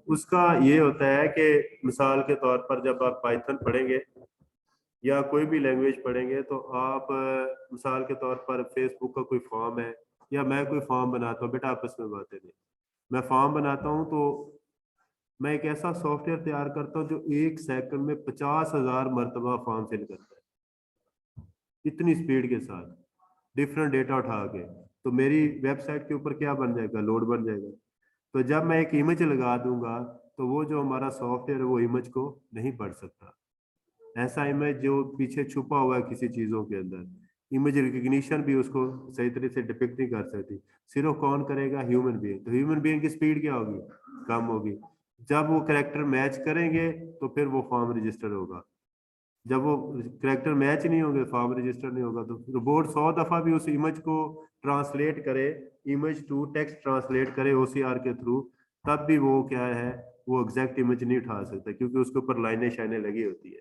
उसका ये होता है कि मिसाल के तौर पर जब आप पाइथन पढ़ेंगे या कोई भी लैंग्वेज पढ़ेंगे तो आप मिसाल के तौर पर फेसबुक का कोई फॉर्म है या मैं कोई फॉर्म बनाता हूँ, बेटा आपस में बातें नहीं, मैं फॉर्म बनाता हूँ तो मैं एक ऐसा सॉफ्टवेयर तैयार करता हूँ जो 1 सेकंड में 50,000 मरतबा फॉर्म फिल करता है, इतनी स्पीड के साथ डिफरेंट डेटा उठा के। तो मेरी वेबसाइट के ऊपर क्या बन जाएगा, लोड बन जाएगा। तो जब मैं एक इमेज लगा दूंगा तो वो जो हमारा सॉफ्टवेयर है वो इमेज को नहीं पढ़ सकता। ऐसा इमेज जो पीछे छुपा हुआ है किसी चीजों के अंदर, इमेज रिकग्निशन भी उसको सही तरीके से डिपिक्ट नहीं कर सकती। सिर्फ कौन करेगा, ह्यूमन बीइंग। तो ह्यूमन बीइंग की स्पीड क्या होगी, कम होगी। जब वो करेक्टर मैच करेंगे तो फिर वो फॉर्म रजिस्टर होगा। जब वो करेक्टर मैच नहीं होंगे, फॉर्म रजिस्टर नहीं होगा। तो रोबोट 100 दफा भी उस इमेज को ट्रांसलेट करे, इमेज टू टेक्स्ट ट्रांसलेट करे ओसीआर के थ्रू, तब भी वो क्या है, वो एग्जैक्ट इमेज नहीं उठा सकता, क्योंकि उसके ऊपर लाइनें शाइनें लगी होती है।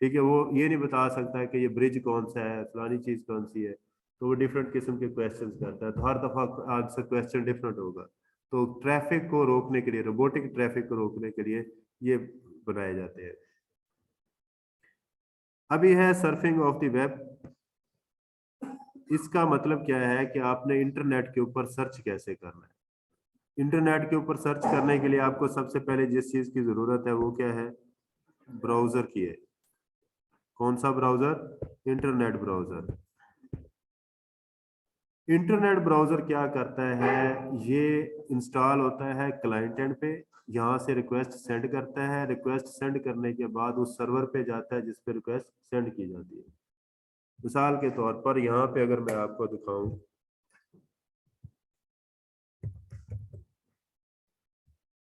ठीक है, वो ये नहीं बता सकता है कि ये ब्रिज कौन सा है, फलानी चीज कौन सी है। तो वो डिफरेंट किस्म के क्वेश्चन करता है, तो हर दफा आंसर क्वेश्चन डिफरेंट होगा। तो ट्रैफिक को रोकने के लिए, रोबोटिक ट्रैफिक को रोकने के लिए ये बनाए जाते हैं। अभी है सर्फिंग ऑफ द वेब। इसका मतलब क्या है कि आपने इंटरनेट के ऊपर सर्च कैसे करना है। इंटरनेट के ऊपर सर्च करने के लिए आपको सबसे पहले जिस चीज की जरूरत है वो क्या है, ब्राउजर की है। कौन सा browser, internet browser. Internet browser क्या करता है, ये इंस्टॉल होता है क्लाइंट एंड पे, यहाँ से रिक्वेस्ट सेंड करता है, रिक्वेस्ट सेंड करने के बाद उस सर्वर पे जाता है जिस पे रिक्वेस्ट सेंड की जाती है। मिसाल के तौर पर यहाँ पे अगर मैं आपको दिखाऊं,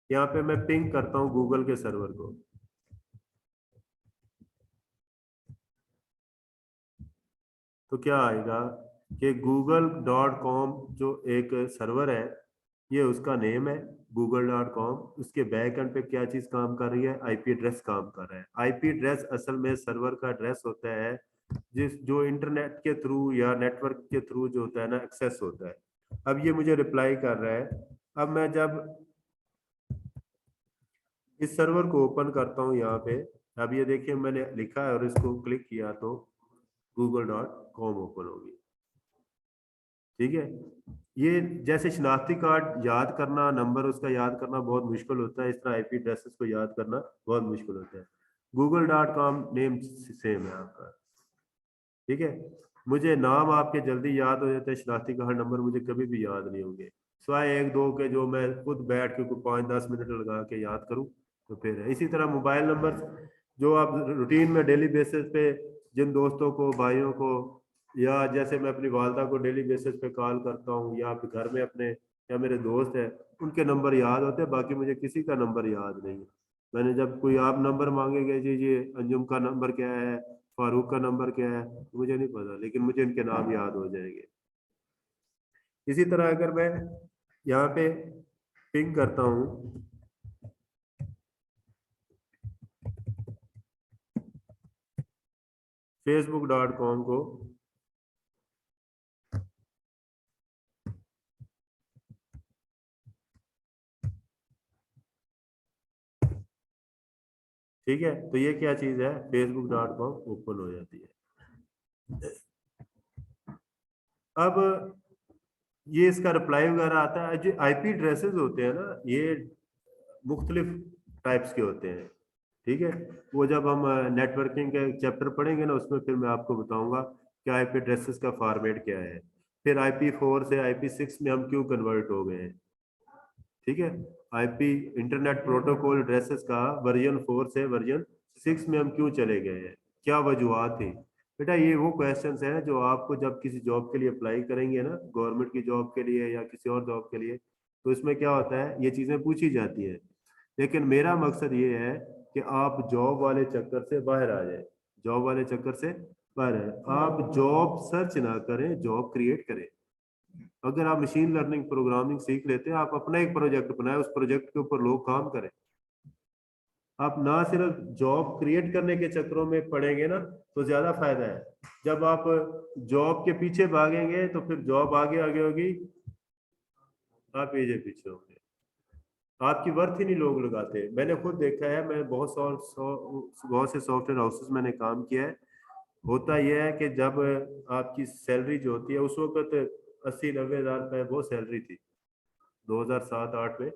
यहाँ पे मैं पिंग करता हूँ गूगल के सर्वर को, तो क्या आएगा कि google.com जो एक सर्वर है, ये उसका नेम है google.com। उसके बैक एंड पे क्या चीज काम कर रही है, आईपी एड्रेस काम कर रहा है। आईपी एड्रेस असल में सर्वर का एड्रेस होता है जिस जो इंटरनेट के थ्रू या नेटवर्क के थ्रू जो होता है ना, एक्सेस होता है। अब ये मुझे रिप्लाई कर रहा है। अब मैं जब इस सर्वर को ओपन करता हूँ यहाँ पे, अब ये देखिए मैंने लिखा है और इसको क्लिक किया तो google.com ओपन होगी। ठीक है, ये जैसे शिनाख्ती कार्ड याद करना, नंबर उसका याद करना बहुत मुश्किल होता है, इस तरह आईपी एड्रेसेस को याद करना बहुत मुश्किल होता है। google.com नेम सेम है आपका। ठीक है, मुझे नाम आपके जल्दी याद हो जाते हैं, शिनाख्ती कार्ड नंबर मुझे कभी भी याद नहीं होंगे, सिवाय एक दो के जो मैं खुद बैठ के 5-10 मिनट लगा के याद करूं तो फिर है। इसी तरह मोबाइल नंबर जो आप रूटीन में डेली बेसिस पे जिन दोस्तों को, भाइयों को, या जैसे मैं अपनी वालदा को डेली बेसिस पे कॉल करता हूँ, या फिर घर में अपने या मेरे दोस्त हैं, उनके नंबर याद होते हैं, बाकी मुझे किसी का नंबर याद नहीं है। मैंने जब कोई आप नंबर मांगेंगे, जी जी अंजुम का नंबर क्या है, फारूक का नंबर क्या है, तो मुझे नहीं पता, लेकिन मुझे इनके नाम याद हो जाएंगे। इसी तरह अगर मैं यहाँ पे पिंग करता हूँ facebook.com को, ठीक है, तो ये क्या चीज है, facebook.com ओपन हो जाती है। अब ये इसका रिप्लाई वगैरह आता है। जो आईपी एड्रेसेस होते हैं ना, ये मुख्तलिफ टाइप्स के होते हैं। ठीक है, वो जब हम नेटवर्किंग के चैप्टर पढ़ेंगे ना, उसमें फिर मैं आपको बताऊंगा कि आईपी एड्रेसेस का फॉर्मेट क्या है, फिर IP4 से IP6 में हम क्यों कन्वर्ट हो गए हैं। ठीक है, आईपी इंटरनेट प्रोटोकॉल एड्रेसेस का वर्जन 4 से वर्जन 6 में हम क्यों चले गए हैं, क्या वजूहत थी। बेटा ये वो क्वेश्चंस हैं जो आपको जब किसी जॉब के लिए अप्लाई करेंगे ना, गवर्नमेंट की जॉब के लिए या किसी और जॉब के लिए, तो इसमें क्या होता है, ये चीजें पूछी जाती है। लेकिन मेरा मकसद ये है कि आप जॉब वाले चक्कर से बाहर आ जाए, जॉब वाले चक्कर से बाहर आए, आप जॉब सर्च ना करें, जॉब क्रिएट करें। अगर आप मशीन लर्निंग प्रोग्रामिंग सीख लेते हैं, आप अपना एक प्रोजेक्ट बनाए, उस प्रोजेक्ट के ऊपर लोग काम करें। आप ना सिर्फ जॉब क्रिएट करने के चक्करों में पड़ेंगे ना तो ज्यादा फायदा है। जब आप जॉब के पीछे भागेंगे तो फिर जॉब आगे आगे होगी, आप पीछे पीछे होंगे, आपकी वर्थ ही नहीं लोग लगाते। मैंने खुद देखा है, मैं बहुत से सॉफ्टवेयर हाउसेस मैंने काम किया है। होता यह है कि जब आपकी सैलरी जो होती है उस वक्त 80-90 हज़ार रुपये वो सैलरी थी 2007-8 में।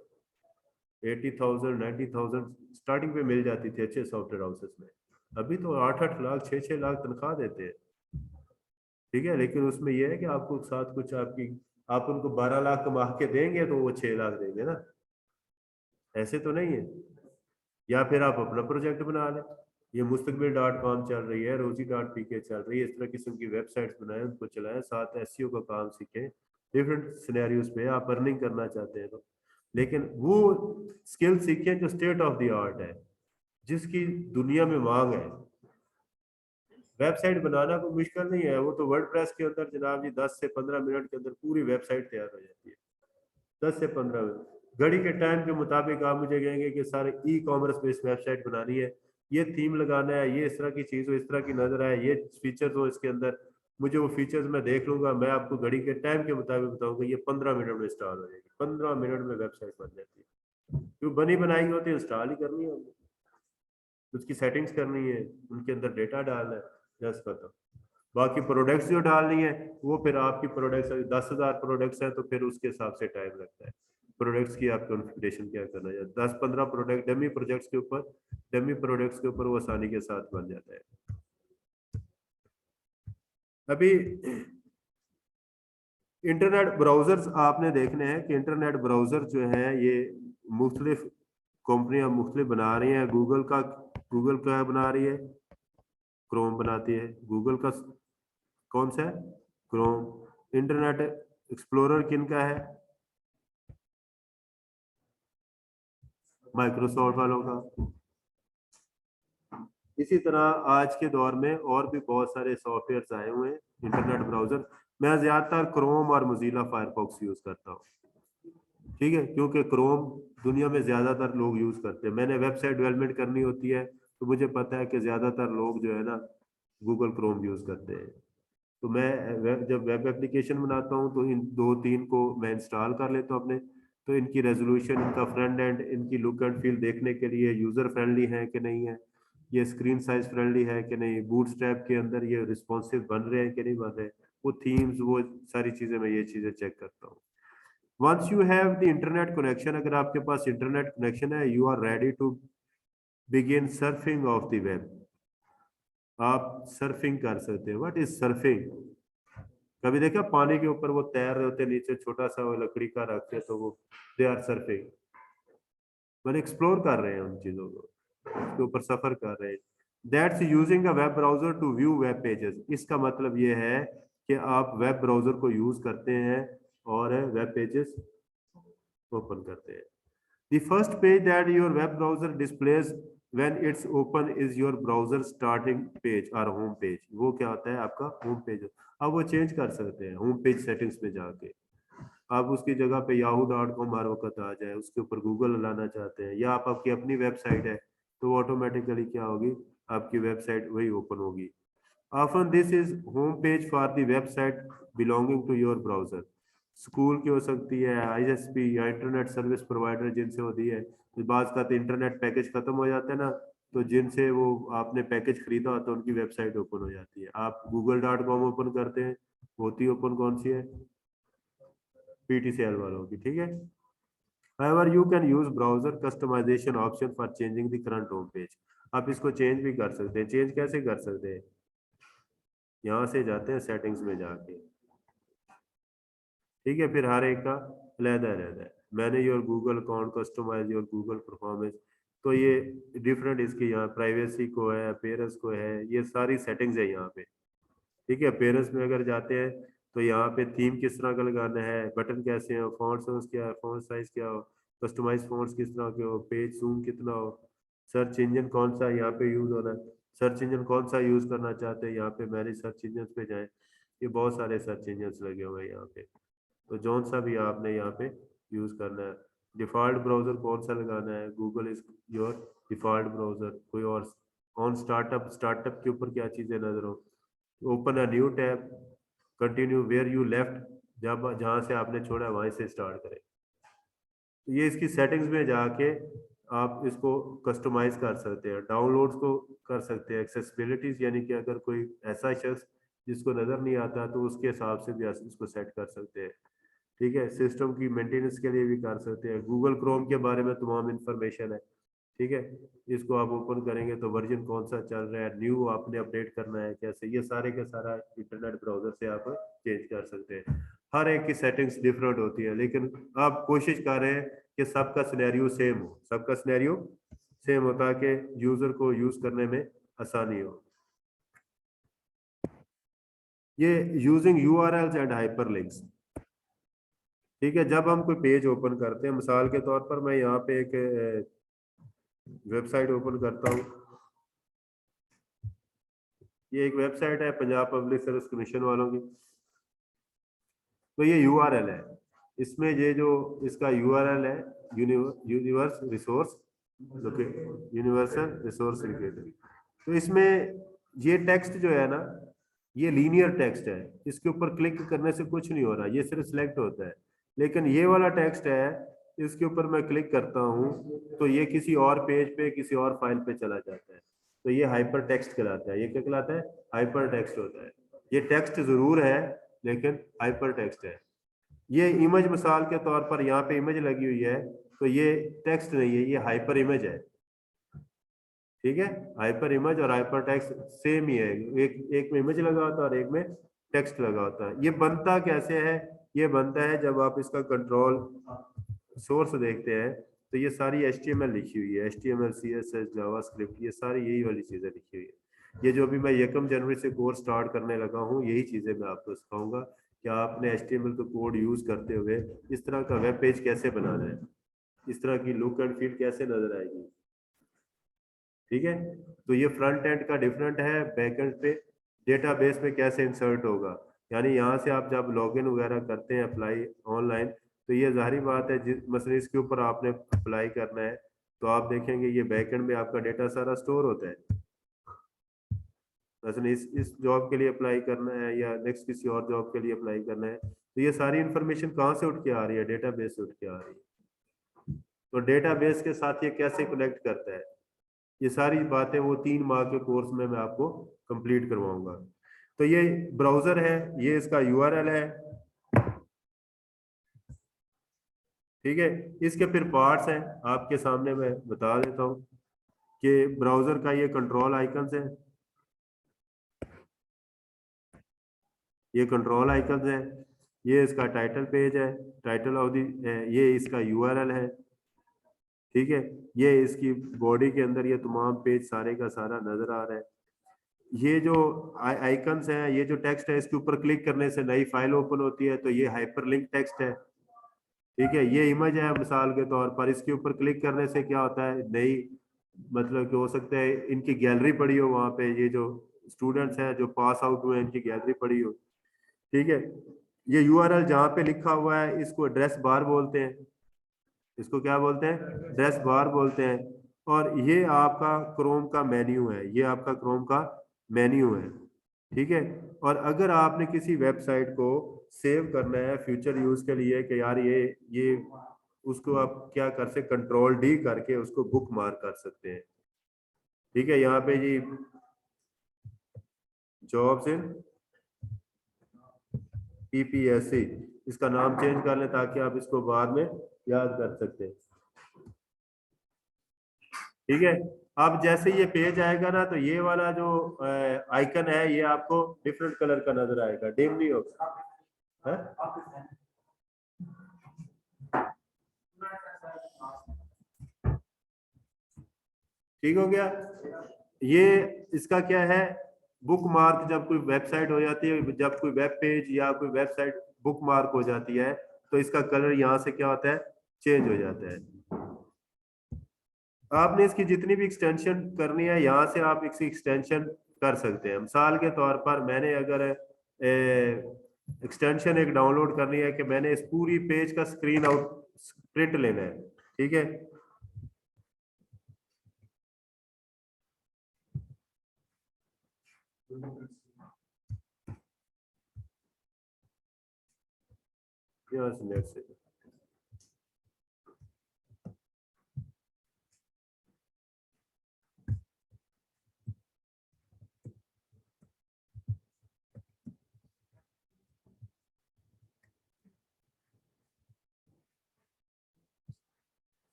80,000 90,000 स्टार्टिंग पे मिल जाती थी अच्छे सॉफ्टवेयर हाउसेस में। अभी तो 8-8 लाख 6-6 लाख तनख्वाह देते हैं। ठीक है, लेकिन उसमें यह है कि आपको साथ कुछ आपकी, आप उनको 12 लाख कमा के देंगे तो वो 6 लाख देंगे ना, ऐसे तो नहीं है। या फिर आप अपना प्रोजेक्ट बना लें। ये मुस्तकबिल.com चल रही है, रोजी.pk चल रही है, इस तरह किस्म की वेबसाइट्स बनाएं, उनको चलाएं, साथ एसईओ का काम सीखें। डिफरेंट सिनेरियोज पे आप अर्निंग करना चाहते हैं तो, लेकिन वो स्किल सीखें जो स्टेट ऑफ द आर्ट है, जिसकी दुनिया में मांग है। वेबसाइट बनाना कोई मुश्किल नहीं है, वो तो वर्डप्रेस के अंदर जनाब जी 10 से 15 मिनट के अंदर पूरी वेबसाइट तैयार हो जाती है। 10 से 15 मिनट घड़ी के टाइम के मुताबिक आप मुझे कहेंगे कि सारे ई कॉमर्स बेस्ड वेबसाइट बनानी है, ये थीम लगाना है, ये इस तरह की चीज हो, इस तरह की नजर आए, ये फीचर्स हो इसके अंदर, मुझे वो फीचर्स मैं देख लूंगा, मैं आपको घड़ी के टाइम के मुताबिक बताऊंगा, ये 15 मिनट में इंस्टॉल हो जाएगी। 15 मिनट में वेबसाइट बन जाती है। क्यों बनी बनाई होती है, इंस्टॉल ही करनी है, उसकी सेटिंग्स करनी है, उनके अंदर डेटा डालना है, जस्ट खत्म। बाकी प्रोडक्ट्स जो डालनी है वो फिर आपकी प्रोडक्ट्स 10,000 प्रोडक्ट्स हैं तो फिर उसके हिसाब से टाइम लगता है। प्रोडक्ट्स की आप कॉन्फ़िगरेशन क्या करना है, 10-15 प्रोडक्ट डमी प्रोजेक्ट्स के ऊपर, डमी प्रोडक्ट्स के ऊपर वो आसानी के साथ बन जाता है। अभी इंटरनेट ब्राउजर्स आपने देखने हैं कि इंटरनेट ब्राउजर जो है ये मुख्तलिफ कंपनियां मुख्तलिफ बना रही हैं। गूगल का बना रही है, क्रोम बनाती है। गूगल का कौन सा है, क्रोम। इंटरनेट एक्सप्लोरर किन का है, माइक्रोसॉफ्ट वालों का। इसी तरह आज के दौर में और भी बहुत सारे सॉफ्टवेयर आए हुए हैं इंटरनेट ब्राउजर। मैं ज्यादातर क्रोम और मोजिला फायरफॉक्स यूज करता हूँ। ठीक है, क्योंकि क्रोम दुनिया में ज्यादातर लोग यूज करते हैं। मैंने वेबसाइट डेवलपमेंट करनी होती है तो मुझे पता है कि ज्यादातर लोग जो है ना गूगल क्रोम यूज करते हैं। तो मैं जब वेब एप्लीकेशन बनाता हूँ तो इन 2-3 को मैं इंस्टॉल कर लेता हूँ अपने। तो इनकी रेजोल्यूशन, इनका फ्रंट एंड, इनकी लुक एंड फील देखने के लिए यूजर फ्रेंडली है कि नहीं है, ये स्क्रीन साइज फ्रेंडली है कि नहीं, बूटस्ट्रैप के अंदर ये रिस्पॉन्सिव बन रहे हैं कि नहीं बन रहे, वो थीम्स, वो सारी चीजें, मैं ये चीजें चेक करता हूँ। Once you have the internet connection, अगर आपके पास इंटरनेट कनेक्शन है, you are ready to begin surfing of the web. आप सर्फिंग कर सकते हैं। What is surfing? कभी देखा पानी के ऊपर वो तैर रहे होते हैं, नीचे छोटा सा वो लकड़ी का रखते हैं तो वो दे आर सर्फिंग, मैंने एक्सप्लोर कर रहे हैं उन चीजों को, उसके ऊपर सफर कर रहे हैं। That's using a web browser to view web pages. इसका मतलब ये है कि आप वेब ब्राउजर को यूज करते हैं और वेब पेजेस ओपन करते हैं। The first page that your web browser displays when it's open is your browser starting page or home page। वो क्या होता है, आपका होम पेज। आप वो चेंज कर सकते हैं होम पेज सेटिंग्स में जाके। आप उसकी जगह पे yahoo.com हर वक्त आ जाए, उसके ऊपर गूगल लाना चाहते हैं, या आप आपकी अपनी वेबसाइट है तो ऑटोमेटिकली क्या होगी, आपकी वेबसाइट वही ओपन होगी। Often this is home page for the website belonging to your browser। School की हो सकती है, आईएसपी या इंटरनेट सर्विस प्रोवाइडर जिनसे होती है। तो बात का तो इंटरनेट पैकेज खत्म हो जाता है ना, तो जिनसे वो आपने पैकेज खरीदा होता है उनकी वेबसाइट ओपन हो जाती है। आप google.com ओपन करते हैं, होती ओपन कौन सी है, पीटीसीएल वालों की। ठीक है। However, you can use browser customization option for changing the current home page। आप इसको चेंज भी कर सकते हैं। चेंज कैसे कर सकते हैं, यहाँ से जाते हैं सेटिंग्स में जाके। ठीक है, फिर हर एक का अलहदा अलहदा है। मैंने your Google account customise your Google performance, तो ये डिफरेंट, इसके यहाँ प्राइवेसी को है, अपीयरेंस को है, ये सारी सेटिंग्स है यहाँ पे। ठीक है, अपीयरेंस में अगर जाते हैं तो यहाँ पे थीम किस तरह का लगाना है, बटन कैसे हैं, फॉन्ट साइज क्या है, फॉन्ट साइज क्या हो, कस्टमाइज फॉन्ट्स किस तरह के हो, पेज जूम कितना हो, सर्च इंजन कौन सा यहाँ पे यूज हो रहा है, सर्च इंजन कौन सा यूज करना चाहते हैं, यहाँ पे मैनेज सर्च इंजन पे जाए। ये बहुत सारे सर्च इंजन लगे हुए हैं यहाँ पे, तो जौन सा भी आपने यहाँ पे यूज करना है। डिफॉल्ट ब्राउजर कौन सा लगाना है, Google is your default browser, कोई और ऑन स्टार्टअप के ऊपर क्या चीजें नजर हो, open a new tab, continue where you left, जब जहां से आपने छोड़ा वहीं से स्टार्ट करें। तो ये इसकी सेटिंग्स में जाके आप इसको कस्टमाइज कर सकते हैं, डाउनलोड्स को कर सकते हैं, एक्सेसिबिलिटीज यानी कि अगर कोई ऐसा शख्स जिसको नजर नहीं आता तो उसके हिसाब से भी आप इसको सेट कर सकते हैं। ठीक है, सिस्टम की मेंटेनेंस के लिए भी कर सकते हैं, गूगल क्रोम के बारे में तमाम इंफॉर्मेशन है। ठीक है, इसको आप ओपन करेंगे तो वर्जन कौन सा चल रहा है, न्यू आपने अपडेट करना है कैसे, ये सारे के सारा इंटरनेट ब्राउजर से आप चेंज कर सकते हैं। हर एक की सेटिंग्स डिफरेंट होती है, लेकिन आप कोशिश कर रहे हैं कि सबका सिनेरियो सेम हो, सबका सिनेरियो सेम हो ताकि यूजर को यूज करने में आसानी हो। ये यूजिंग यूआरएल्स एंड हाइपरलिंक्स। ठीक है, जब हम कोई पेज ओपन करते हैं, मिसाल के तौर पर मैं यहाँ पे एक वेबसाइट ओपन करता हूँ। ये एक वेबसाइट है पंजाब पब्लिक सर्विस कमीशन वालों की। तो ये यूआरएल है, इसमें ये जो इसका यूआरएल है universe resource universal resource locator. तो इसमें ये टेक्स्ट जो है ना, ये लीनियर टेक्स्ट है, इसके ऊपर क्लिक करने से कुछ नहीं हो रहा, ये सिर्फ सिलेक्ट होता है। लेकिन ये वाला टेक्स्ट है, इसके ऊपर मैं क्लिक करता हूँ तो ये किसी और पेज पे किसी और फाइल पे चला जाता है। तो ये हाइपर टेक्स्ट कहलाता है। ये क्या कहलाता है? हाइपर टेक्स्ट होता है। ये टेक्स्ट जरूर है लेकिन हाइपर टेक्स्ट है। ये इमेज मिसाल के तौर पर यहाँ पे इमेज लगी हुई है, तो ये टेक्स्ट नहीं है, ये हाइपर इमेज है। ठीक है, हाइपर इमेज और हाइपर टेक्स्ट सेम ही है, एक एक में इमेज लगा होता है और एक में टेक्स्ट लगा होता है। ये बनता कैसे है? ये बनता है जब आप इसका कंट्रोल सोर्स देखते हैं तो ये सारी HTML लिखी हुई है, HTML CSS जावास्क्रिप्ट, ये सारी यही वाली चीजें लिखी हुई है। ये जो अभी मैं 1 जनवरी से कोर्स स्टार्ट करने लगा हूँ, यही चीजें मैं आपको सिखाऊंगा कि आपने HTML का कोड यूज करते हुए इस तरह का वेब पेज कैसे बनाना है, इस तरह की लुक एंड फील कैसे नजर आएगी। ठीक है, तो ये फ्रंट एंड का डिफरेंट है, बैक एंड पे डेटाबेस में कैसे इंसर्ट होगा। यानी यहाँ से आप जब लॉगिन वगैरह करते हैं अप्लाई ऑनलाइन, तो ये जाहिर बात है जिस मसले इसके ऊपर आपने अप्लाई करना है, तो आप देखेंगे ये बैक एंड में आपका डेटा सारा स्टोर होता है। मसलन इस जॉब के लिए अप्लाई करना है या नेक्स्ट किसी और जॉब के लिए अप्लाई करना है, तो ये सारी इंफॉर्मेशन कहाँ से उठ के आ रही है? डेटाबेस से उठ के आ रही है। तो डेटाबेस के साथ ये कैसे कनेक्ट करता है, ये सारी बातें वो 3 माह के कोर्स में मैं आपको कंप्लीट करवाऊंगा। तो ये ब्राउजर है, ये इसका यूआरएल है। ठीक है, इसके फिर पार्ट्स हैं, आपके सामने मैं बता देता हूँ कि ब्राउजर का ये कंट्रोल आइकन्स है, ये कंट्रोल आइकन्स है, ये इसका टाइटल पेज है, टाइटल ऑफ दी, ये इसका यूआरएल है। ठीक है, ये इसकी बॉडी के अंदर ये तमाम पेज सारे का सारा नजर आ रहा है। ये जो आइकन्स हैं, ये जो टेक्स्ट है, इसके ऊपर क्लिक करने से नई फाइल ओपन होती है, तो ये हाइपरलिंक टेक्स्ट है। ठीक है, ये इमेज है मिसाल के तौर पर, इसके ऊपर क्लिक करने से क्या होता है, नई मतलब कि हो सकता है इनकी गैलरी पड़ी हो वहां पे, ये जो स्टूडेंट्स हैं जो पास आउट हुए हैं इनकी गैलरी पड़ी हो। ठीक है, ये यूआरएल जहाँ पे लिखा हुआ है इसको एड्रेस बार बोलते हैं, इसको क्या बोलते हैं? एड्रेस बार बोलते हैं। और ये आपका क्रोम का मेन्यू है, ये आपका क्रोम का मेन्यू है। ठीक है, और अगर आपने किसी वेबसाइट को सेव करना है फ्यूचर यूज के लिए कि यार ये उसको आप क्या कर सकते, कंट्रोल D करके उसको बुक मार्क कर सकते हैं। ठीक है, यहाँ पे जी जॉब्स इन PPSC, इसका नाम चेंज कर लें ताकि आप इसको बाद में याद कर सकते हैं। ठीक है, अब जैसे ये पेज आएगा ना, तो ये वाला जो आइकन है ये आपको डिफरेंट कलर का नजर आएगा, डिम नहीं होगा। है? ठीक हो गया। ये इसका क्या है, बुक मार्क, जब कोई वेबसाइट हो जाती है, जब कोई वेब पेज या कोई वेबसाइट बुक मार्क हो जाती है, तो इसका कलर यहाँ से क्या होता है, चेंज हो जाता है। आपने इसकी जितनी भी एक्सटेंशन करनी है यहाँ से आप इसकी एक्सटेंशन कर सकते हैं। मिसाल के तौर पर मैंने अगर एक्सटेंशन एक डाउनलोड करनी है कि मैंने इस पूरी पेज का स्क्रीन आउट प्रिंट लेना है। ठीक है, यहाँ से नेट से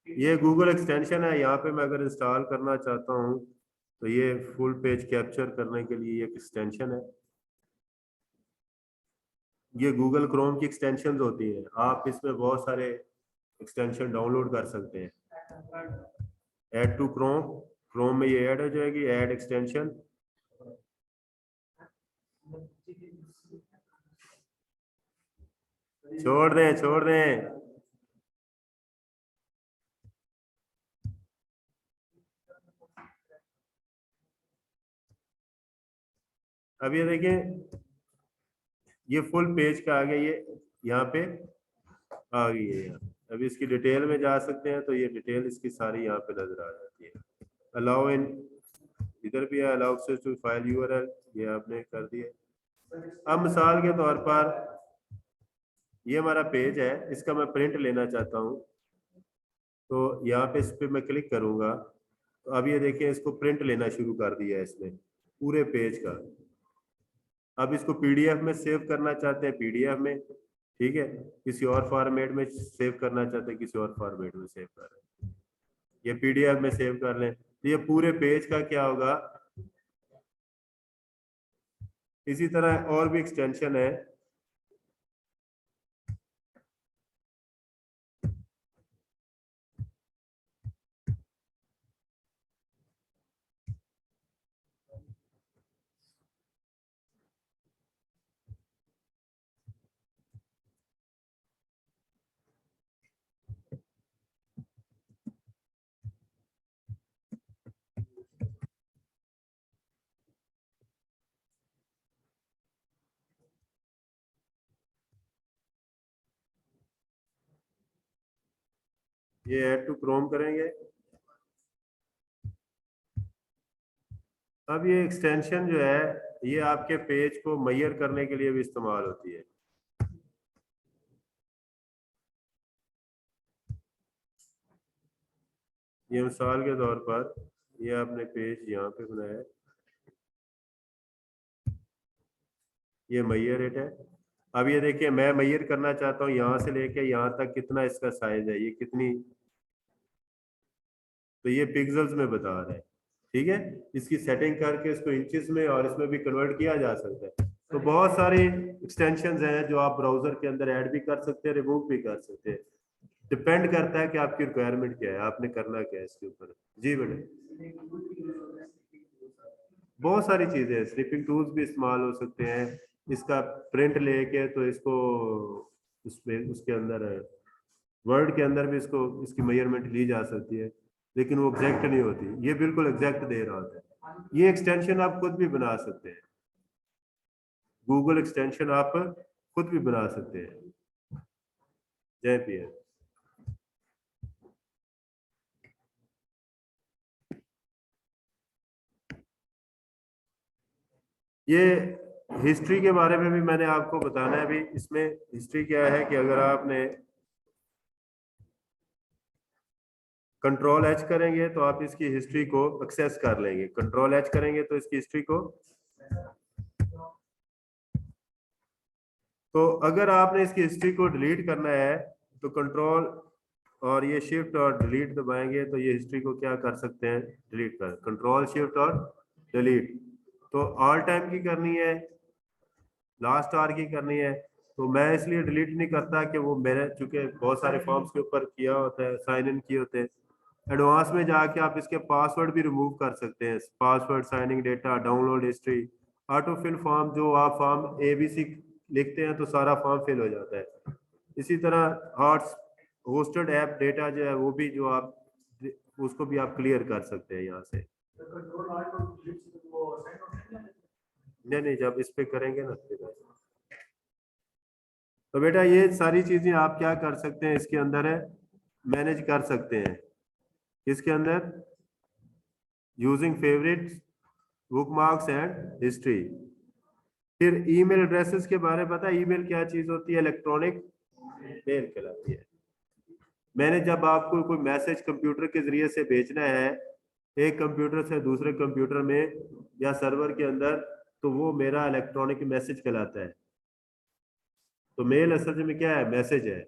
ये गूगल एक्सटेंशन है। यहाँ पे मैं अगर इंस्टॉल करना चाहता हूँ तो ये फुल पेज कैप्चर करने के लिए एक एक्सटेंशन है। ये गूगल क्रोम की एक्सटेंशन होती है, आप इसमें बहुत सारे एक्सटेंशन डाउनलोड कर सकते हैं। ऐड टू क्रोम, क्रोम में ये ऐड हो जाएगी, ऐड एक्सटेंशन। छोड़ दें, छोड़ दें। अब ये देखिए, ये फुल पेज का आ गया, ये यहाँ पे आ गई है यहाँ। अब इसकी डिटेल में जा सकते हैं तो ये डिटेल इसकी सारी यहाँ पे नजर आ जाती है। अलाउ इन, इधर भी है allow access to file URL, ये आपने कर दिया। अब मिसाल के तौर पर ये हमारा पेज है, इसका मैं प्रिंट लेना चाहता हूँ, तो यहाँ पे इस पे मैं क्लिक करूंगा तो अब ये देखिए इसको प्रिंट लेना शुरू कर दिया है इसने पूरे पेज का। अब इसको पीडीएफ में सेव करना चाहते हैं, पीडीएफ में, ठीक है, किसी और फॉर्मेट में सेव करना चाहते हैं, किसी और फॉर्मेट में सेव कर रहे हैं, ये पीडीएफ में सेव कर लें तो ये पूरे पेज का क्या होगा। इसी तरह और भी एक्सटेंशन है। ये ऐड टू क्रोम करेंगे। अब ये एक्सटेंशन जो है ये आपके पेज को मैयर करने के लिए भी इस्तेमाल होती है। ये मिसाल के तौर पर ये आपने पेज यहाँ पे बनाया है, ये मैयर रेट है। अब ये देखिए मैं मैयर करना चाहता हूँ यहाँ से लेके यहाँ तक कितना इसका साइज है, ये कितनी, तो ये पिक्सल्स में बता रहा है, ठीक है। इसकी सेटिंग करके इसको इंचेस में और इसमें भी कन्वर्ट किया जा सकता है। तो बहुत सारी एक्सटेंशंस हैं जो आप ब्राउजर के अंदर ऐड भी कर सकते हैं, रिमूव भी कर सकते हैं। डिपेंड करता है कि आपकी रिक्वायरमेंट क्या है, आपने करना क्या है इसके ऊपर। जी बेटे, बहुत सारी चीजें हैं, स्निपिंग टूल्स भी इस्तेमाल हो सकते हैं। इसका प्रिंट लेके तो इसको उसमें उसके अंदर वर्ड के अंदर भी इसको इसकी मेजरमेंट ली जा सकती है, लेकिन वो एग्जैक्ट नहीं होती, ये बिल्कुल एग्जैक्ट दे रहा होता है। ये एक्सटेंशन आप खुद भी बना सकते हैं, गूगल एक्सटेंशन आप खुद भी बना सकते हैं। जय पी एम। ये हिस्ट्री के बारे में भी मैंने आपको बताना है। अभी इसमें हिस्ट्री क्या है कि अगर आपने कंट्रोल एच करेंगे तो आप इसकी हिस्ट्री को एक्सेस कर लेंगे, कंट्रोल एच करेंगे तो इसकी हिस्ट्री को, तो अगर आपने इसकी हिस्ट्री को डिलीट करना है तो कंट्रोल और ये शिफ्ट और डिलीट दबाएंगे तो ये हिस्ट्री को क्या कर सकते हैं, डिलीट कर, कंट्रोल शिफ्ट और डिलीट। तो ऑल टाइम की करनी है, लास्ट आवर की करनी है, तो मैं इसलिए डिलीट नहीं करता कि वो मैंने चूंकि बहुत सारे फॉर्म्स के ऊपर किया होता है, साइन इन किए होते हैं। एडवांस में जाके आप इसके पासवर्ड भी रिमूव कर सकते हैं, password, signing data, download history, auto fill form, जो आप फॉर्म एबीसी लिखते हैं तो सारा फॉर्म फिल हो जाता है। इसी तरह हॉट्स होस्टेड ऐप डेटा जो है वो भी, जो आप उसको भी आप क्लियर कर सकते हैं यहाँ से। नहीं नहीं, जब इस पे करेंगे ना फिर। तो बेटा ये सारी चीजें आप क्या कर सकते हैं, इसके अंदर है मैनेज कर सकते हैं। इसके अंदर using favourite, bookmarks and history. फिर ईमेल एड्रेसेस के बारे में पता है, ईमेल क्या चीज होती है? इलेक्ट्रॉनिक मेल कहलाती है। मैंने जब आपको कोई मैसेज कंप्यूटर के जरिए से भेजना है एक कंप्यूटर से दूसरे कंप्यूटर में या सर्वर के अंदर, तो वो मेरा इलेक्ट्रॉनिक मैसेज कहलाता है। तो मेल असल में क्या है? मैसेज है।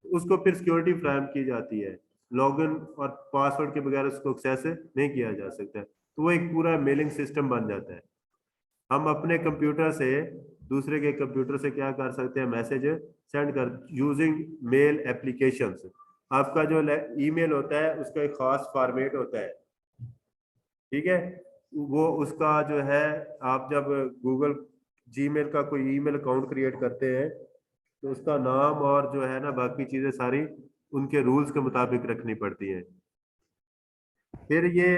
उसको फिर सिक्योरिटी फ्राहम की जाती है, लॉगिन और पासवर्ड के बगैर उसको एक्सेस नहीं किया जा सकता, तो वो एक पूरा मेलिंग सिस्टम बन जाता है। हम अपने कंप्यूटर से दूसरे के कंप्यूटर से क्या कर सकते हैं? मैसेज सेंड कर यूजिंग मेल एप्लीकेशंस। आपका जो ईमेल होता है उसका एक खास फॉर्मेट होता है, ठीक है? वो उसका जो है, आप जब गूगल जीमेल का कोई ईमेल अकाउंट क्रिएट करते हैं तो उसका नाम और जो है ना बाकी चीजें सारी उनके रूल्स के मुताबिक रखनी पड़ती हैं। फिर ये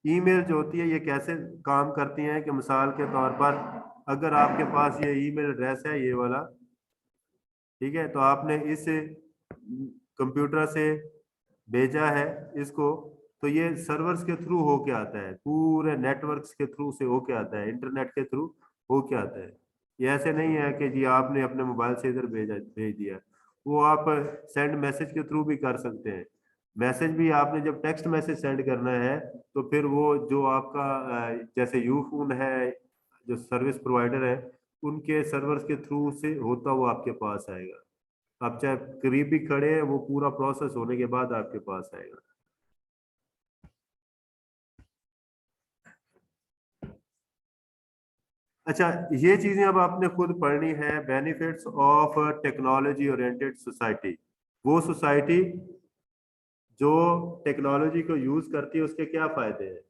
ईमेल जो होती है ये कैसे काम करती हैं कि मिसाल के तौर पर अगर आपके पास ये ईमेल एड्रेस है ये वाला, ठीक है, तो आपने इस कंप्यूटर से भेजा है इसको, तो ये सर्वर्स के थ्रू होके आता है, पूरे नेटवर्क्स के थ्रू से होके आता है, इंटरनेट के थ्रू होके आता है। ये ऐसे नहीं है कि जी आपने अपने मोबाइल से इधर भेज दिया। वो आप सेंड मैसेज के थ्रू भी कर सकते हैं। मैसेज भी आपने जब टेक्स्ट मैसेज सेंड करना है तो फिर वो जो आपका जैसे यू फोन है जो सर्विस प्रोवाइडर है उनके सर्वर्स के थ्रू से होता हुआ आपके पास आएगा। आप चाहे करीब भी खड़े हैं, वो पूरा प्रोसेस होने के बाद आपके पास आएगा। अच्छा, ये चीजें अब आपने खुद पढ़नी है। Benefits of technology oriented society, वो सोसाइटी जो टेक्नोलॉजी को यूज करती है उसके क्या फायदे हैं।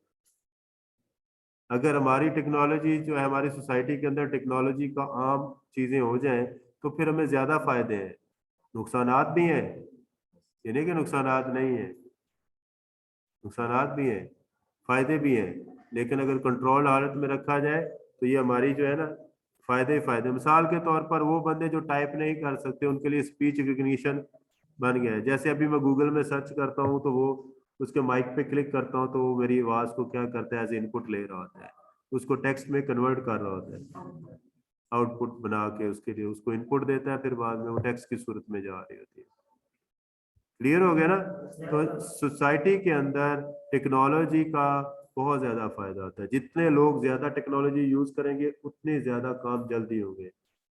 अगर हमारी टेक्नोलॉजी जो है हमारी सोसाइटी के अंदर टेक्नोलॉजी का आम चीजें हो जाएं तो फिर हमें ज्यादा फायदे हैं। नुकसानात भी हैं, ये नहीं कि नुकसानात नहीं है, नुकसानात भी हैं, फायदे भी हैं। लेकिन अगर कंट्रोल हालत में रखा जाए तो ये हमारी जो है ना फायदे ही फायदे। मिसाल के तौर पर वो बंदे जो टाइप नहीं कर सकते उनके लिए स्पीच रिकग्निशन बन गया है। जैसे अभी मैं गूगल में सर्च करता हूँ तो वो उसके माइक पे क्लिक करता हूँ तो वो मेरी आवाज को क्या करता है? एज इनपुट ले रहा होता है, उसको टेक्स्ट में कन्वर्ट कर रहा होता है, आउटपुट बना के उसके लिए उसको इनपुट देता है, फिर बाद में वो टेक्स्ट की सूरत में जा रही होती है। क्लियर हो गया ना? तो सोसाइटी के अंदर टेक्नोलॉजी का बहुत ज्यादा फायदा होता है। जितने लोग ज्यादा टेक्नोलॉजी यूज करेंगे उतने ज्यादा काम जल्दी होंगे।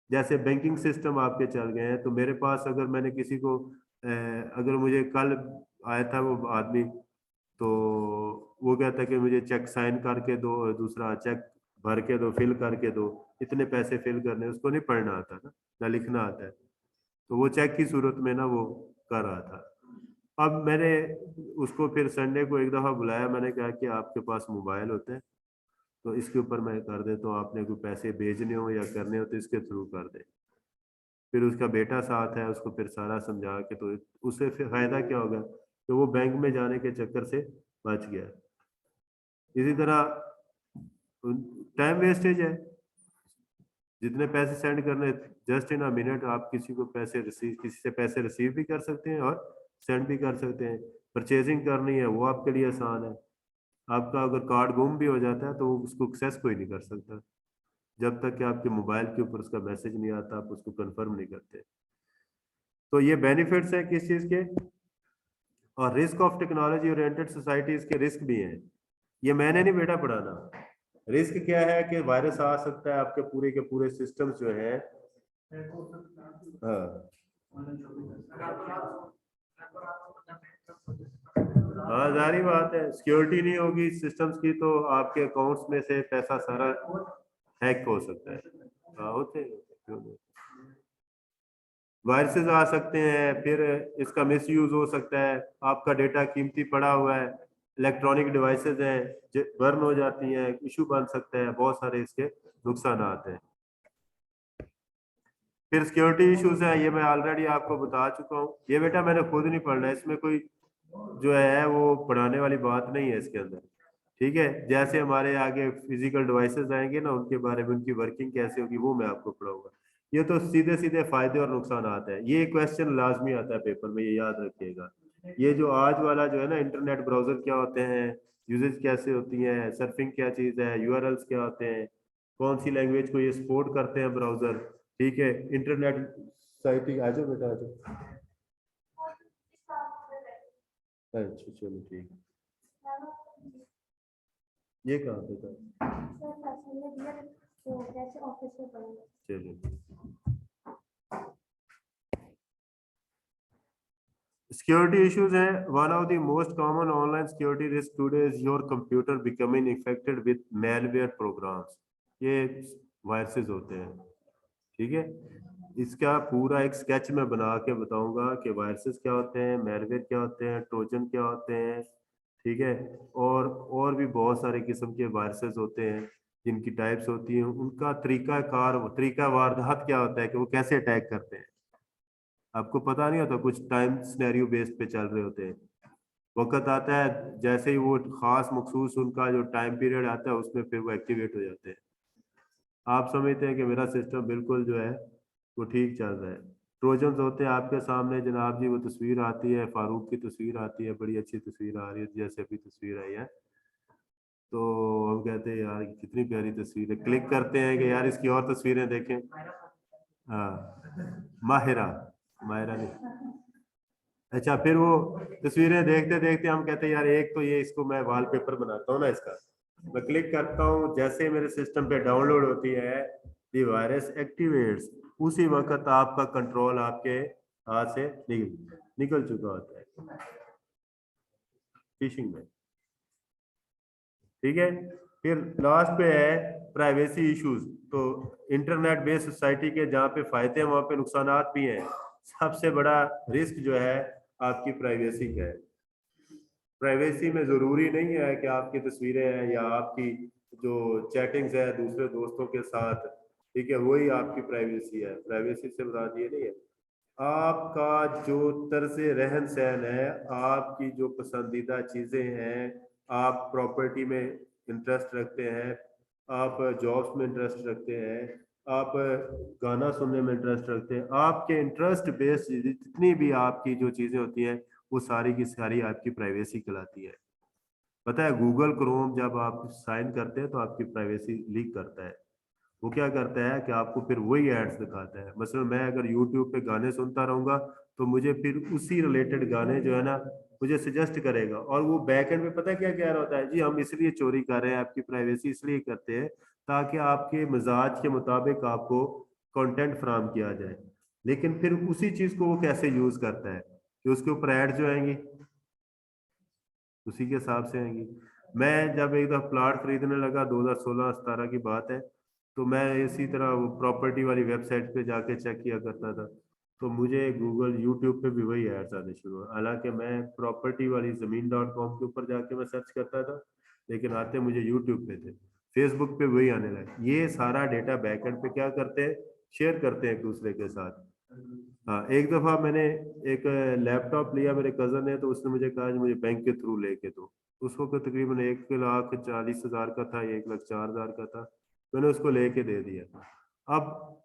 जैसे बैंकिंग सिस्टम आपके चल गए हैं, तो मेरे पास अगर मैंने किसी को अगर मुझे कल आया था वो आदमी, तो वो कहता है कि मुझे चेक साइन करके दो, दूसरा चेक भर के दो, फिल करके दो, इतने पैसे फिल करने, उसको नहीं पढ़ना आता ना, ना लिखना आता है, तो वो चेक की सूरत में ना वो कर रहा था। अब मैंने उसको फिर संडे को एक दफा बुलाया, मैंने कहा कि आपके पास मोबाइल होते हैं तो इसके ऊपर मैं कर देता हूँ, आपने कोई पैसे भेजने हो या करने हो तो इसके थ्रू कर दे। फिर उसका बेटा साथ है, उसको फिर सारा समझा के, तो उससे फिर फायदा क्या होगा कि वो बैंक में जाने के चक्कर से बच गया। इसी तरह टाइम वेस्टेज है, जितने पैसे सेंड करने, जस्ट इन अ मिनट आप किसी को पैसे रिसीव, किसी से पैसे रिसीव भी कर सकते हैं और सेंड भी कर सकते हैं। परचेजिंग करनी है वो आपके लिए आसान है। आपका अगर कार्ड गुम भी हो जाता है तो उसको एक्सेस कोई नहीं कर सकता जब तक कि आपके मोबाइल के ऊपर उसका मैसेज नहीं आता, आप उसको कंफर्म नहीं करते। तो ये बेनिफिट्स है किस चीज के। और risk of technology oriented societies के रिस्क भी हैं। ये मैंने नहीं बेटा पढ़ाना। रिस्क क्या है कि वायरस आ सकता है, आपके पूरे के पूरे सिस्टम्स जो है। हाँ, हाँ जारी बात है, सिक्योरिटी नहीं होगी सिस्टम्स की तो आपके अकाउंट्स में से पैसा सारा हैक हो सकता है। हाँ होते हैं, क्यों नहीं। वायरसेस आ सकते हैं, फिर इसका मिसयूज हो सकता है, आपका डेटा कीमती पड़ा हुआ है, इलेक्ट्रॉनिक डिवाइसेस हैं, बर्न हो जाती हैं, इशू बन सकता है, बहुत सारे इसके नुकसान आते हैं। फिर सिक्योरिटी इश्यूज है, ये मैं ऑलरेडी आपको बता चुका हूँ। ये बेटा मैंने खुद नहीं पढ़ना है, इसमें कोई जो है वो पढ़ाने वाली बात नहीं है इसके अंदर, ठीक है? जैसे हमारे आगे फिजिकल डिवाइसेस आएंगे ना, उनके बारे में, उनकी वर्किंग कैसे होगी वो मैं आपको पढ़ाऊंगा। ये तो सीधे सीधे फायदे और नुकसान आते हैं। ये क्वेश्चन लाजमी आता है पेपर में, ये याद रखिएगा। ये जो आज वाला जो है ना इंटरनेट ब्राउजर क्या होते हैं, यूजेज कैसे होती हैं, सर्फिंग क्या चीज़ है, यूआरएल्स क्या होते हैं, कौन सी लैंग्वेज को ये सपोर्ट करते हैं ब्राउजर। ठीक है, इंटरनेट साइट, आ जाओ बेटा, आ जाओ। अच्छा चलो ठीक है। ये कहाँ पे था? चलो, सिक्योरिटी इश्यूज हैं। One of the most common online security risk today is your computer becoming infected with malware programs. ये वायरसेस होते हैं। ठीक है, इसका पूरा एक स्केच मैं बना के बताऊंगा कि वायरसेस क्या होते हैं, मैलवेयर क्या होते हैं, ट्रोजन क्या होते हैं। ठीक है, और भी बहुत सारे किस्म के वायरसेस होते हैं जिनकी टाइप्स होती हैं, उनका तरीका वारदात क्या होता है कि वो कैसे अटैक करते हैं। आपको पता नहीं होता, कुछ टाइम सिनेरियो बेस्ड पे चल रहे होते हैं। वक्त आता है जैसे ही वो खास मखसूस उनका जो टाइम पीरियड आता है उसमें फिर वो एक्टिवेट हो जाते हैं। आप समझते हैं कि मेरा सिस्टम बिल्कुल जो है वो ठीक चल रहा है। ट्रोजन्स होते हैं आपके सामने जनाब जी, वो तस्वीर आती है, फारूक की तस्वीर आती है, बड़ी अच्छी तस्वीर आ रही है, जैसे अभी तस्वीर आई है। तो हम कहते हैं यार कितनी प्यारी तस्वीर है, क्लिक करते हैं कि यार इसकी और तस्वीरें देखें। हाँ, माहिरा, माहिरा नहीं। अच्छा, फिर वो तस्वीरें देखते देखते हम कहते हैं यार एक तो ये, इसको मैं वॉलपेपर बनाता हूँ ना इसका। मैं क्लिक करता हूँ, जैसे मेरे सिस्टम पे डाउनलोड होती है दी वायरस एक्टिवेट्स, उसी वक्त आपका कंट्रोल आपके हाथ से निकल निकल चुका होता है फिशिंग में। ठीक है, फिर लास्ट पे है प्राइवेसी इश्यूज। तो इंटरनेट बेस्ड सोसाइटी के जहाँ पे फायदे हैं वहाँ पे नुकसान भी हैं। सबसे बड़ा रिस्क जो है आपकी प्राइवेसी का है। प्राइवेसी में ज़रूरी नहीं है कि आपकी तस्वीरें हैं या आपकी जो चैटिंग्स है दूसरे दोस्तों के साथ, ठीक है, वही आपकी प्राइवेसी है। प्राइवेसी से मुराद ये नहीं है, आपका जो तर्ज रहन सहन है, आपकी जो पसंदीदा चीज़ें हैं, आप प्रॉपर्टी में इंटरेस्ट रखते हैं, आप जॉब्स में इंटरेस्ट रखते हैं, आप गाना सुनने में इंटरेस्ट रखते हैं, आपके इंटरेस्ट बेस्ड जितनी भी आपकी जो चीज़ें होती हैं वो सारी की सारी आपकी प्राइवेसी कहलाती है। पता है, गूगल क्रोम जब आप साइन करते हैं तो आपकी प्राइवेसी लीक करता है। वो क्या करता है कि आपको फिर वही एड्स दिखाता है। मसलन मैं अगर यूट्यूब पे गाने सुनता रहूंगा तो मुझे फिर उसी रिलेटेड गाने जो है ना मुझे सजेस्ट करेगा, और वो बैक एंड में पता है क्या कह रहा होता है, जी हम इसलिए चोरी कर रहे हैं, आपकी प्राइवेसी इसलिए करते हैं ताकि आपके मिजाज के मुताबिक आपको कंटेंट फराहम किया जाए। लेकिन फिर उसी चीज को वो कैसे यूज करता है कि उसके ऊपर ऐड जो आएंगी उसी के हिसाब से आएंगी। मैं जब एक दफा प्लाट खरीदने लगा, 2016-17 की बात है, तो मैं इसी तरह वो प्रॉपर्टी वाली वेबसाइट पे जाके चेक किया करता था, तो मुझे गूगल यूट्यूब पे भी वही एड्स आने शुरू हुए। हालांकि मैं प्रॉपर्टी वाली ज़मीन.com के ऊपर जाके मैं सर्च करता था, लेकिन आते मुझे यूट्यूब पे थे। फेसबुक पे वही आने लगे। ये सारा डेटा बैकएंड पे क्या करते हैं, शेयर करते हैं एक दूसरे के साथ। हाँ, एक दफा मैंने एक लैपटॉप लिया मेरे कजन ने, तो उसने मुझे कहा कि मुझे बैंक के थ्रू लेके दो। उस वक्त तकरीबन 1,40,000 का था, 1,04,000 का था। मैंने उसको लेके दे दिया। अब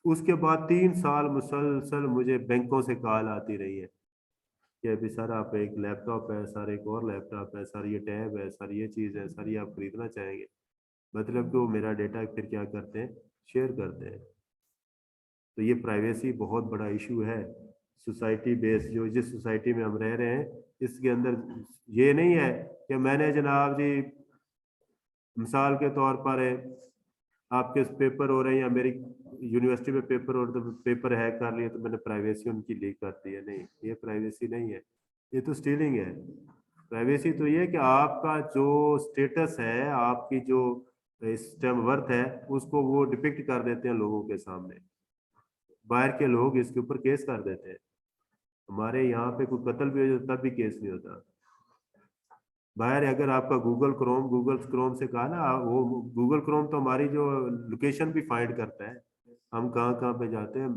उसके बाद 3 साल मुसलसल मुझे बैंकों से कॉल आती रही है कि अभी सर आप एक लैपटॉप है, सर एक और लैपटॉप है, सर ये टैब है, सर ये चीज़ है, सर ये आप खरीदना चाहेंगे। मतलब कि वो मेरा डेटा फिर क्या करते हैं, शेयर करते हैं। तो ये प्राइवेसी बहुत बड़ा इशू है। सोसाइटी बेस्ड जो जिस सोसाइटी में हम रह रहे हैं इसके अंदर ये नहीं है कि मैंने जनाब जी, मिसाल के तौर पर है, आपके पेपर हो रहे हैं या मेरी यूनिवर्सिटी में पेपर हो रहे तो पेपर हैक कर लिए तो मैंने प्राइवेसी उनकी लीक कर दी है। नहीं, ये प्राइवेसी नहीं है, ये तो स्टीलिंग है। प्राइवेसी तो ये है कि आपका जो स्टेटस है, आपकी जो इस टाइम वर्थ है, उसको वो डिपिक्ट कर देते हैं लोगों के सामने। बाहर के लोग इसके ऊपर केस कर देते हैं। हमारे यहाँ पे कोई कत्ल भी हो जाता तब भी केस नहीं होता। बाहर अगर आपका गूगल क्रोम से कहा ना, वो गूगल क्रोम तो हमारी जो लोकेशन भी फाइंड करता है, हम कहाँ कहाँ पे जाते हैं,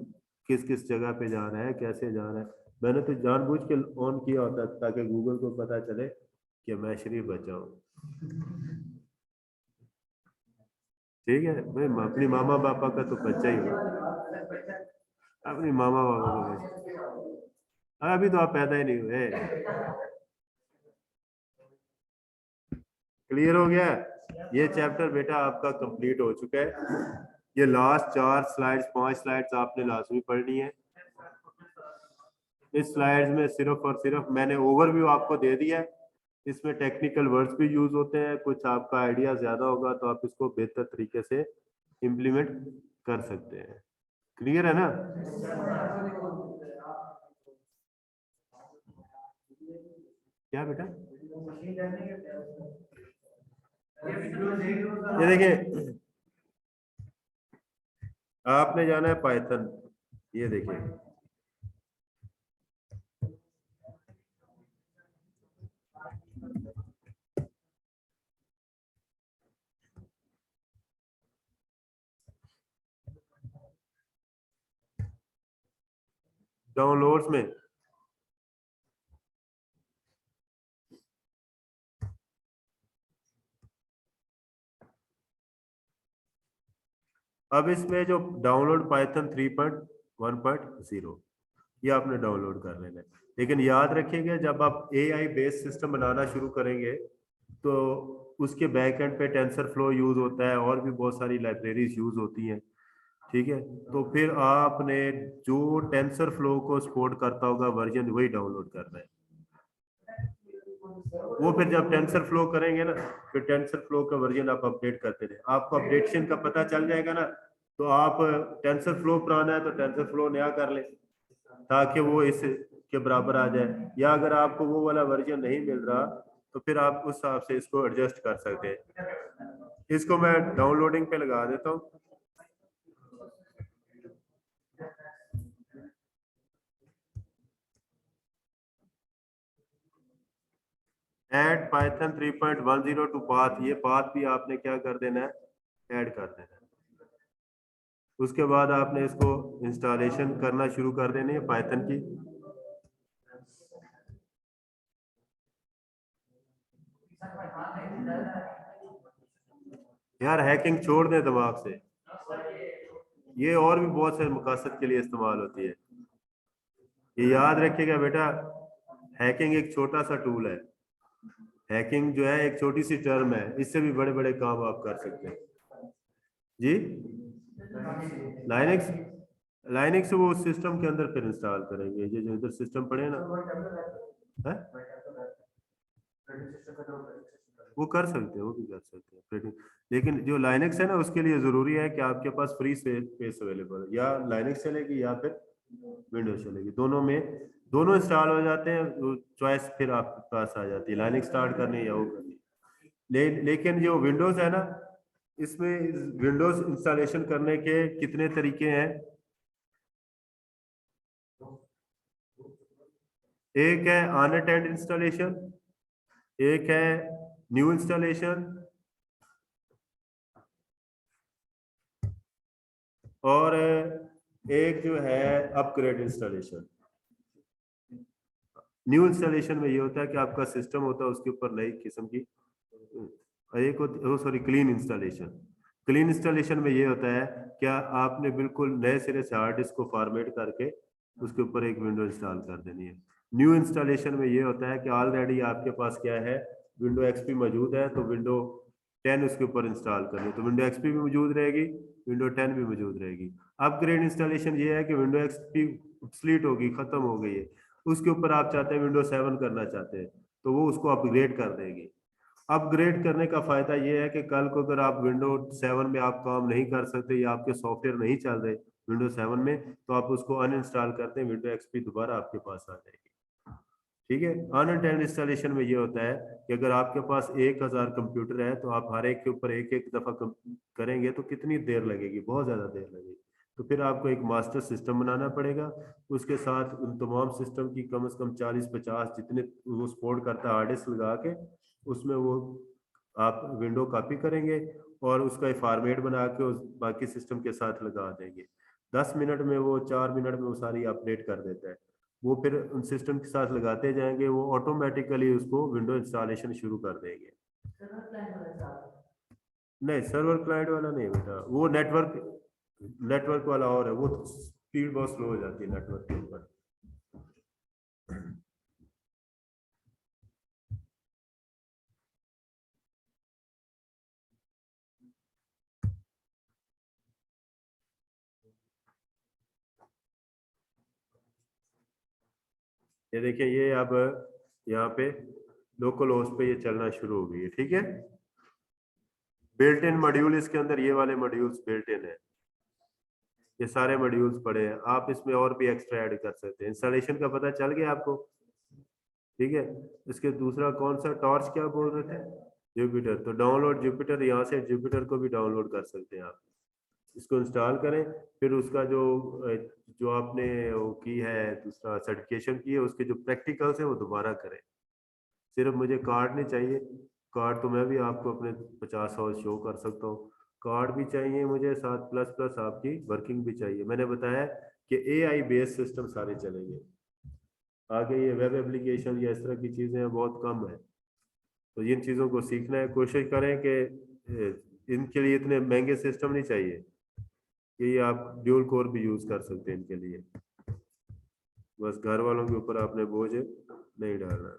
किस किस जगह पे जा रहे हैं, कैसे जा रहे हैं। मैंने तो जानबूझ के ऑन किया होता है ताकि गूगल को पता चले कि मैं शरीफ बच्चा हूँ। ठीक है भाई, मैं अपनी मामा पापा का तो बच्चा ही हूँ, अपनी मामा पापा का बच्चा। अभी तो आप पैदा ही नहीं हुए। क्लियर हो गया? ये चैप्टर बेटा आपका कंप्लीट हो चुका है। ये लास्ट 4 स्लाइड्स 5 स्लाइड्स आपने लाजमी पढ़नी है। इस स्लाइड्स में सिर्फ और सिर्फ मैंने ओवरव्यू आपको दे दिया है। इसमें टेक्निकल वर्ड्स भी यूज होते हैं, कुछ आपका आइडिया ज्यादा होगा तो आप इसको बेहतर तरीके से इम्प्लीमेंट कर सकते हैं। क्लियर है ना? क्या बेटा? ये देखिए, आपने जाना है पाइथन। ये देखिए, डाउनलोड्स में अब इसमें जो डाउनलोड पाइथन 3.1.0 ये आपने डाउनलोड कर लेना है। लेकिन याद रखिएगा, जब आप एआई बेस्ड सिस्टम बनाना शुरू करेंगे तो उसके बैक एंड पे टेंसर फ्लो यूज होता है और भी बहुत सारी लाइब्रेरीज यूज होती हैं। ठीक है, तो फिर आपने जो टेंसर फ्लो को सपोर्ट करता होगा वर्जन वही डाउनलोड करना है। वो फिर जब टेंसर फ्लो करेंगे ना, फिर टेंसर फ्लो का वर्जन आप अपडेट करते रहे, आपको अपडेशन का पता चल जाएगा ना, तो आप टेंसर फ्लो पुराना है तो टेंसर फ्लो नया कर ले ताकि वो इस के बराबर आ जाए। या अगर आपको वो वाला वर्जन नहीं मिल रहा तो फिर आप उस हिसाब से इसको एडजस्ट कर सकते हैं। इसको मैं डाउनलोडिंग पे लगा देता हूँ। ऐड पाइथन 3.10 टू पाथ, ये पाथ भी आपने क्या कर देना है, ऐड कर देना है। उसके बाद आपने इसको इंस्टॉलेशन करना शुरू कर देनी है पाइथन की। यार हैकिंग छोड़ दें दिमाग से, ये और भी बहुत से मकसद के लिए इस्तेमाल होती है। ये याद रखिएगा बेटा, हैकिंग एक छोटा सा टूल है। हैकिंग जो है एक छोटी सी टर्म है, इससे भी बड़े बड़े काम आप कर सकते हैं। जी, लाइनेक्स, लाइनेक्स वो सिस्टम के अंदर फिर इंस्टॉल करेंगे, ये जो इधर सिस्टम पड़े ना है? वो कर सकते हैं, वो भी कर सकते हैं ऑपरेटिंग। लेकिन जो लाइनेक्स है ना, उसके लिए जरूरी है कि आपके पास फ्री स्पेस अवेलेबल है, या लाइनेक्स चलेगी या फिर विंडोज चलेगी, दोनों में दोनों इंस्टॉल हो जाते हैं। चॉइस फिर आपके पास आ जाती है, लाइनेक्स स्टार्ट करनी है या वो करनी है। लेकिन जो विंडोज है ना, इसमें विंडोज इंस्टॉलेशन करने के कितने तरीके हैं? एक है अनअटेंड इंस्टॉलेशन, एक है न्यू इंस्टॉलेशन, और एक जो है अपग्रेड इंस्टॉलेशन। न्यू इंस्टॉलेशन में ये होता है कि आपका सिस्टम होता है उसके ऊपर नई किस्म की, एक sorry clean installation. Clean installation में ये होता है क्या आपने बिल्कुल नए सिरे से हार्ड डिस्क को फॉर्मेट करके उसके ऊपर एक विंडो इंस्टॉल कर देनी है। न्यू इंस्टॉलेशन में ये होता है कि ऑलरेडी आपके पास क्या है, विंडो एक्सपी मौजूद है तो विंडो 10 उसके ऊपर इंस्टॉल करनी है, तो विंडो एक्सपी भी मौजूद रहेगी, विंडो 10 भी मौजूद रहेगी। अपग्रेड इंस्टॉलेशन ये है कि विंडो एक्सपी स्लीट होगी, खत्म हो गई है, उसके ऊपर आप चाहते हैं विंडो 7 करना चाहते हैं तो वो उसको अपग्रेड कर देगी। अपग्रेड करने का फायदा ये है कि कल को अगर आप विंडो 7 में आप काम नहीं कर सकते या आपके सॉफ्टवेयर नहीं चल रहे विंडो 7 में, तो आप उसको अनइंस्टॉल करते हैं, विंडो एक्सपी दोबारा आपके पास आ जाएगी। ठीक है, अनअटेंड इंस्टॉलेशन में ये होता है कि अगर आपके पास 1000 कंप्यूटर है तो आप हर एक के ऊपर एक एक दफा करेंगे तो कितनी देर लगेगी, बहुत ज्यादा देर लगेगी। तो फिर आपको एक मास्टर सिस्टम बनाना पड़ेगा, उसके साथ उन तमाम सिस्टम की कम से कम 40-50 जितने वो सपोर्ट करता है हार्ड डिस्क लगा के उसमें वो आप विंडो कॉपी करेंगे और उसका फॉर्मेट बना के उस बाकी सिस्टम के साथ लगा देंगे। 10 मिनट में वो 4 मिनट में वो सारी अपडेट कर देता है। वो फिर उन सिस्टम के साथ लगाते जाएंगे, वो ऑटोमेटिकली उसको विंडो इंस्टॉलेशन शुरू कर देंगे। नहीं, सर्वर क्लाइंट वाला नहीं बेटा, वो नेटवर्क, नेटवर्क वाला और है, वो स्पीड बहुत स्लो हो जाती है नेटवर्क के ऊपर। ये देखिए, ये अब यहाँ पे लोकल होस्ट पे ये चलना शुरू हो गई है। ठीक है, बिल्ट इन मॉड्यूल इसके अंदर ये वाले मॉड्यूल्स बिल्ट इन है, ये सारे मॉड्यूल्स पड़े हैं। आप इसमें और भी एक्स्ट्रा ऐड कर सकते हैं। इंस्टॉलेशन का पता चल गया आपको? ठीक है, इसके दूसरा कौन सा, टॉर्च क्या बोल रहे थे? जुपिटर। तो डाउनलोड जुपिटर, यहाँ से जुपिटर को भी डाउनलोड कर सकते हैं आप। इसको इंस्टॉल करें, फिर उसका जो जो आपने वो की है, दूसरा सर्टिफिकेशन की है, उसके जो प्रैक्टिकल्स है वो दोबारा करें। सिर्फ मुझे कार्ड नहीं चाहिए, कार्ड तो मैं भी आपको अपने 50 शो कर सकता हूँ। कार्ड भी चाहिए मुझे साथ, प्लस प्लस आपकी वर्किंग भी चाहिए। मैंने बताया कि एआई बेस्ड सिस्टम सारे चलेंगे। आगे ये वेब एप्लीकेशन या इस तरह की चीज़ें बहुत कम है, तो इन चीज़ों को सीखना है। कोशिश करें कि इनके लिए इतने महंगे सिस्टम नहीं चाहिए, कि आप ड्यूल कोर भी यूज़ कर सकते हैं इनके लिए। बस घर वालों के ऊपर आपने बोझ नहीं डालना।